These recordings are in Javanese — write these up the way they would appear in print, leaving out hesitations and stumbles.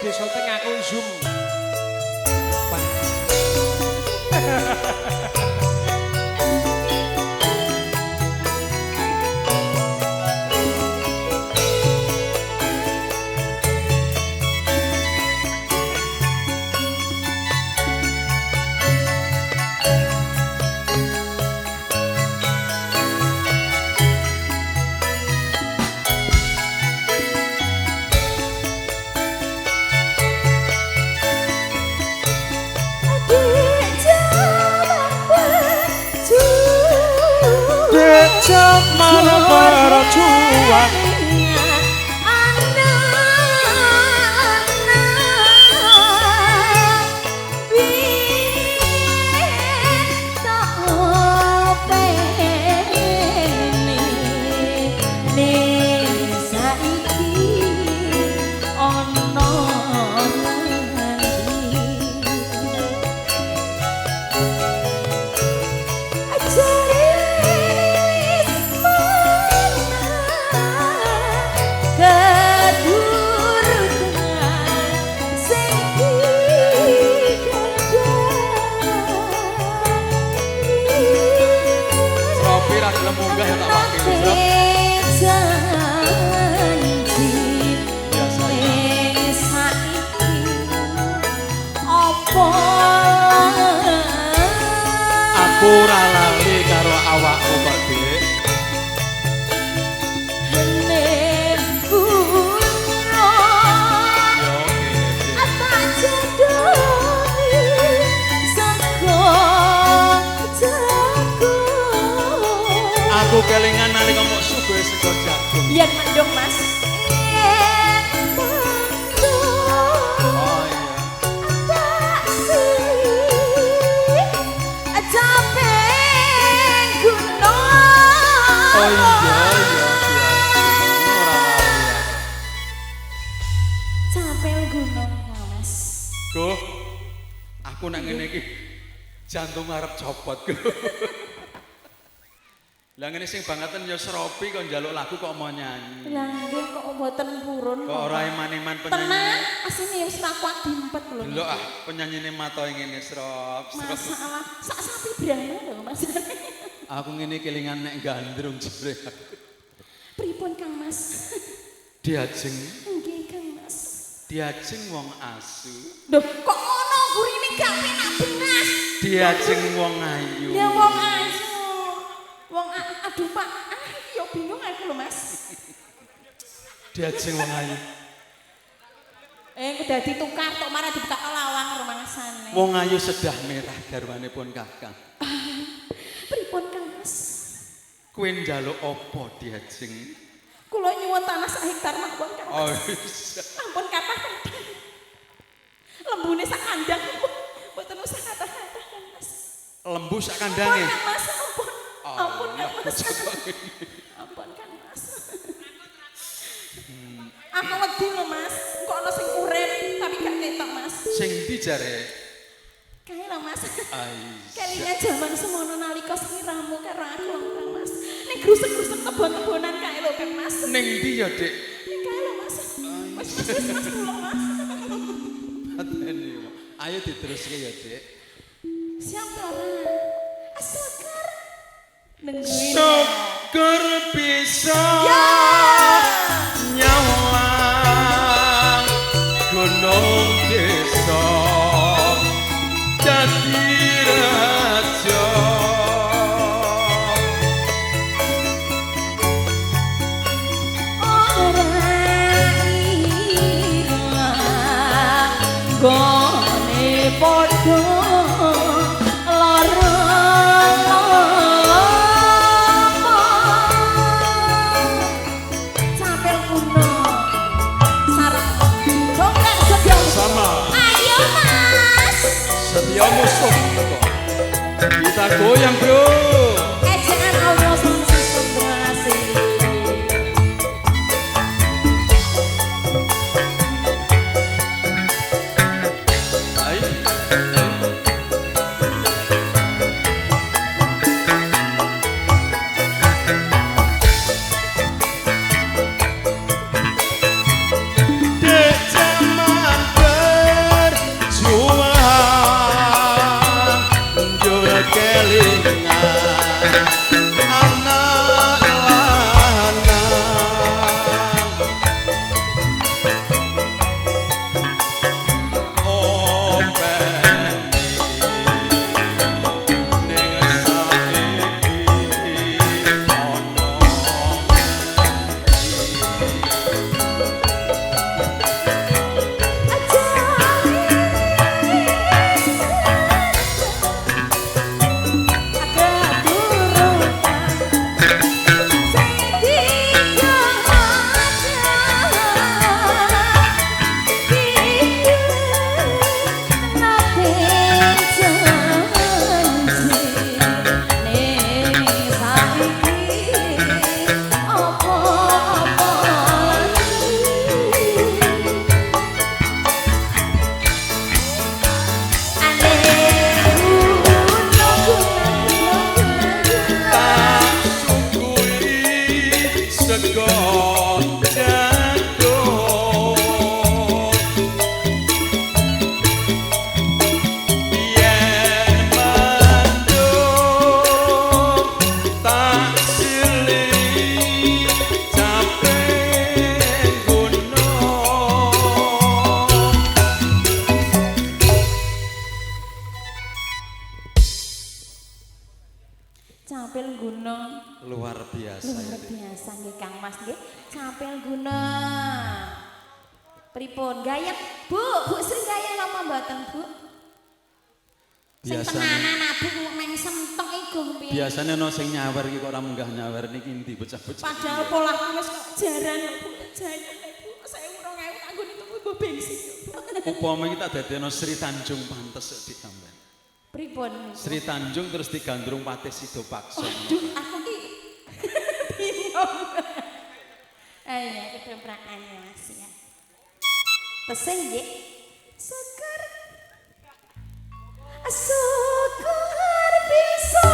desa tengah Zoom. Mana para cuan munggah ya tak aku ora lali karo awakmu kok Dik. Aku kelingan nalika mok suguhe sego jagung. Yen mendung Mas. Oh iya. Oh iya iya. Capek gunung Mas. Go. Aku nang ngene iki jantung arep copot. Lah ngene sing bangetan ya seropi kok njaluk lagu kok mau nyanyi. Lah nggih kok mboten purun kok ora eman-eman penyanyi. Tenang, asine wis ra kuat dimpet lho. Lho ah penyanyine matoe ngene srop. Masalah sak sapi brana lho Mas. Aku ngene kelingan nek gandrung jebule. Pripun Kang Mas? Diajeng. Nggih Kang Mas. Diajeng wong asu. Lho kok ngono gurine gak penak benas. Diajeng wong ayu. Ya wong ayu. Wong aduh Pak, yo bingung aku lho Mas. Diajeng wong ayu. Dadi tukar tok marah dibuka lawang rumangsane. Wong ayu sedah merah garwanipun Kakang. Pripun Kang Mas? Kowe njaluk apa Diajeng? Kula nyuwun tanah sak hektar mawon Kang Mas. Oh iya. Ampun kathah. Lembune sak kandang mboten usah kathah-kathah Kang Mas. Lembu sak kandange. Ampun Kang Mas, ampun. Ampun Kang Mas. Ampun Kang Mas. Aku wedi lho Mas, kok ana sing urip tapi gak ketok Mas. Sing ndi jare? Kae lho Mas. Aisyah. Kelingan jaman semono nalika sliramu karo aku Kang Mas. Ning grusek-grusek kebon-kebonan kae lho Kang Mas. Ning ndi ya, Dik? Ning kae lho Mas. Wis Mas kula Mas. Atene. Ayo diteruske ya, Dik. Siap to ora? Asaker. Nungguin. Syukur bisa Ya. nyawang gunung desa jadi raja. Gone padha lara capel kuno sarep dongkrak sedia Sama ayo Mas setia musuh. Kita goyang, Bro. ejaan audio sound system terima kasih. Dek jaman Luar biasa. Luar biasa nggih Kang Mas nggih. Capel guna. Pripun gayeng Bu Sri gayeng napa mboten Bu? Sing Biasane tenanan abu neng sentok iku piye? biasane ana sing nyawer iki kok ora munggah nyawer niki endi bocah-bocah. Padahal polaku wis kok jaran ya Bu. Jayan Bu. 1.000 2.000 kanggo nituku bensin. Upama iki tak dadekno Sri Tanjung pantes ditambahi. Pripun? Sri Tanjung terus digandrung Patih Sido Paksa. Aduh, aku ki bingung. Ayo, kedoprakan ya Mas ya. Pesen nggih. Syukur. Syukur bisa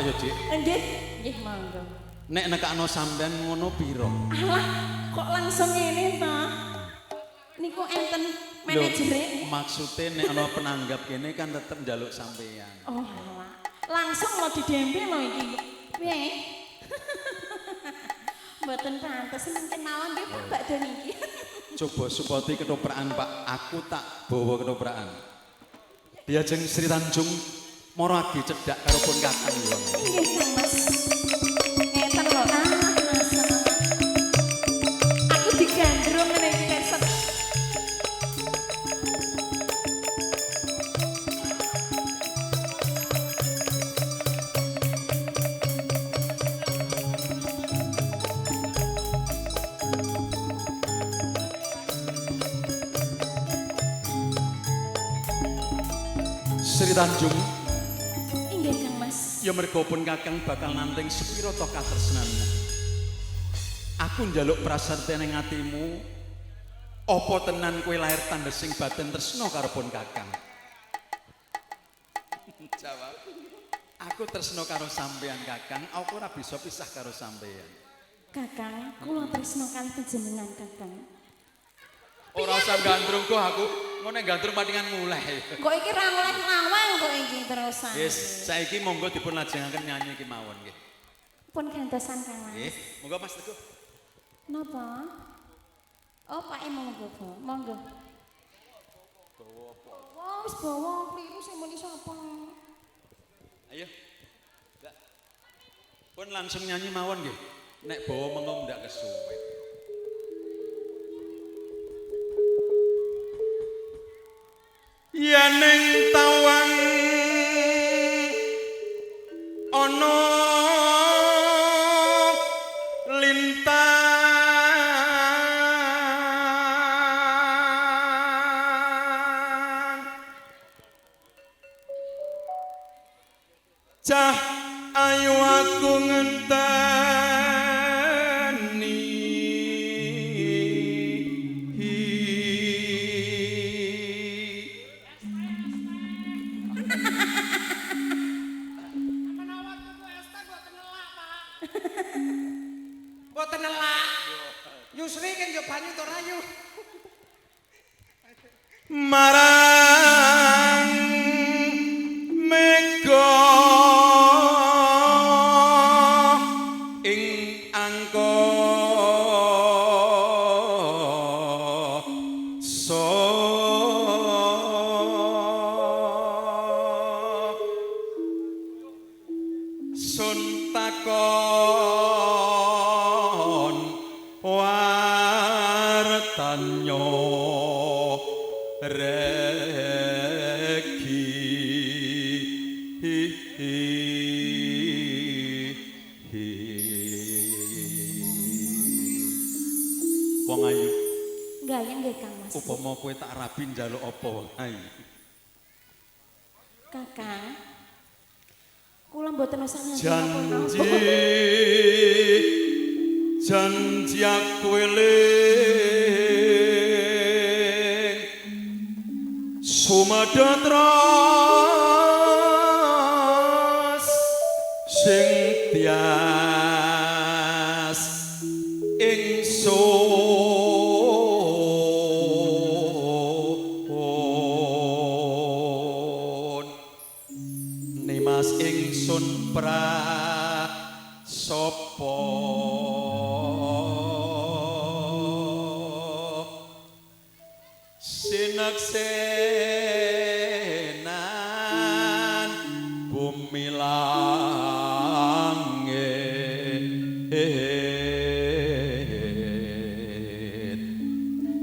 ya, Dik. Nggih, nggih monggo. Nek nekakno sampean ngono piro? Alah, kok langsung ngene ta? Niku enten manajere. Maksude nek ana penanggap kene kan tetep njaluk sampean. Oh, alah. Langsung mau didempe lho iki. Piye? Mboten pantes mungkin mawon nggih Pak bakdo niki. Coba supati ketoprakan Pak, aku tak bawa ketoprakan. Diajeng Sri Tanjung Moragi cedak karo pun kakang lho. Nggih, Kang Mas. Ngeten lho, Mas. Aku digandrung ngene iki keset. Sri Tanjung ya mergo pun kakang bakal nanteng sepiro to katresnanmu. Aku njaluk prasarti ning atimu, apa tenan kowe lahir tandhesing batin tresna karo pun kakang? Jawab. Aku tresna karo sampean kakang, aku ora bisa pisah karo sampean. Kakang, kula tresna kali panjenengan kakang. Ora usah gandrung kok aku, ngene gandrung patingan mulai. Kok iki ra oleh lawang kok iki terusan. Yes, saiki monggo dipun lajengaken nyanyi iki mawon nggih. Pun gantosan Kang Mas. Nggih, monggo Mas Teguh. Napa? Oh, Pak monggo, Bu. Monggo. Bawa apa? Wah, wis bawa kliru sing muni sapa? Ayo. Mbak. Pun langsung nyanyi mawon nggih. Nek bawa mengom ndak kesuwen. Yaneng tawang ana lintang cah ayu aku ngenteni Boten nelak. Yusri kan yo banyu to rayu. marang mega ing angkasa sun takon wartanya regi wong ayu Gayeng nggih Kang Mas. upama kowe tak rabi njaluk apa wong ayu Kakang. Kula mboten usah nyanyi janji janji aku eling sumadetras sing tias ingsun nimas ingsun prasopo sineksenan bumi langit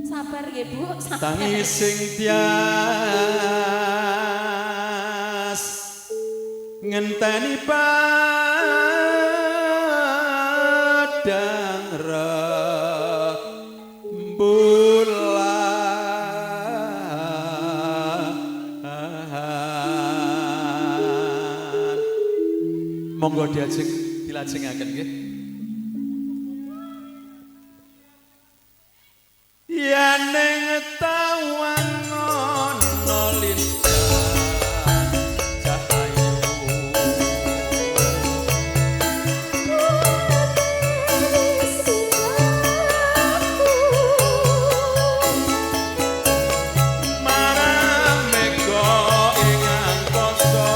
Sabar nggih Bu, sabar. tangi sing tias ngenteni padang rembulan monggo dilajengaken nggih yen ning tawang ana lintang cahayu marang mega ing angkasa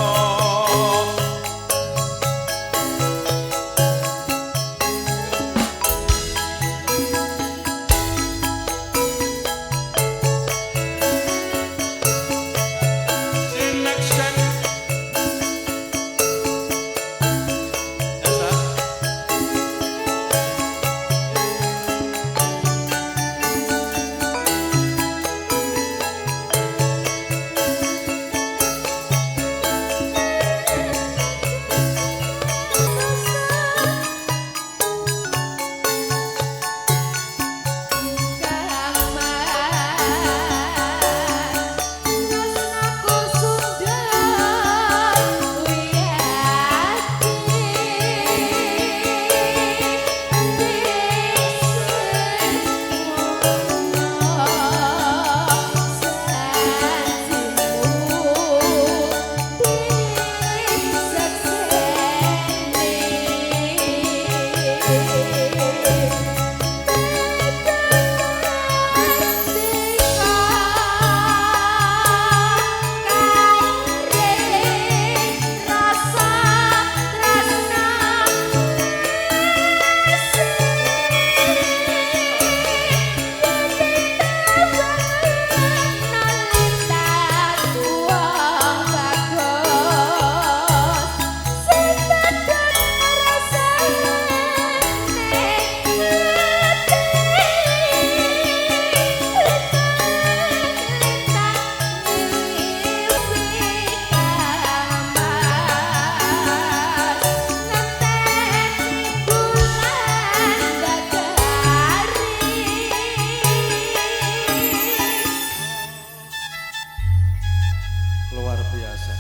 luar biasa.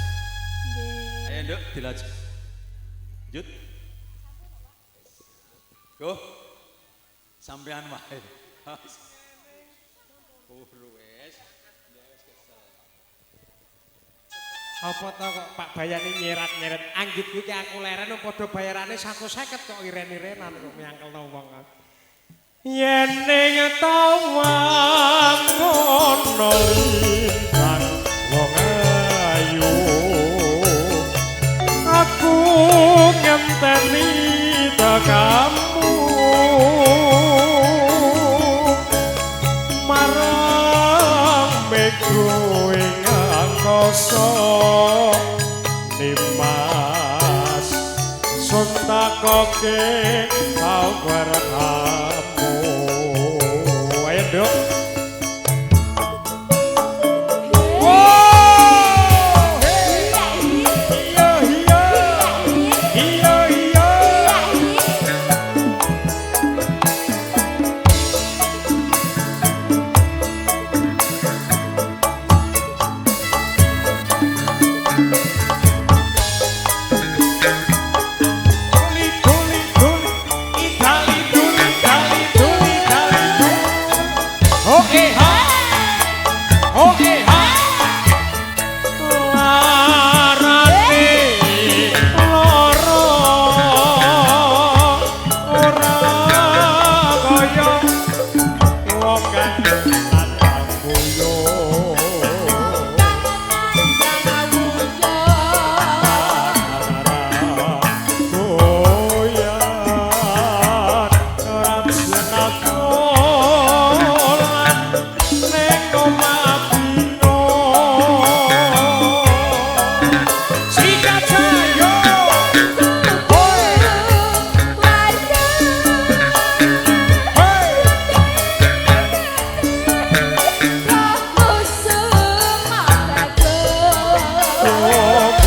Ayo Nduk dilajeng. Lanjut. Go. Sampean wae. Wes. Apa to kok Pak Bayani nyerat-nyeret anggit iki aku leren padha bayarane 150 kok iren-irenan kok miangkelno wong. Yen ning tawang ana lintang wong ayu aku ngenteni tekamu marang mego ing angkasa nimas suntakoke awar kamu ayo Nduk. Duli, duli, duli, Itali, duli.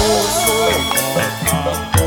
susu kota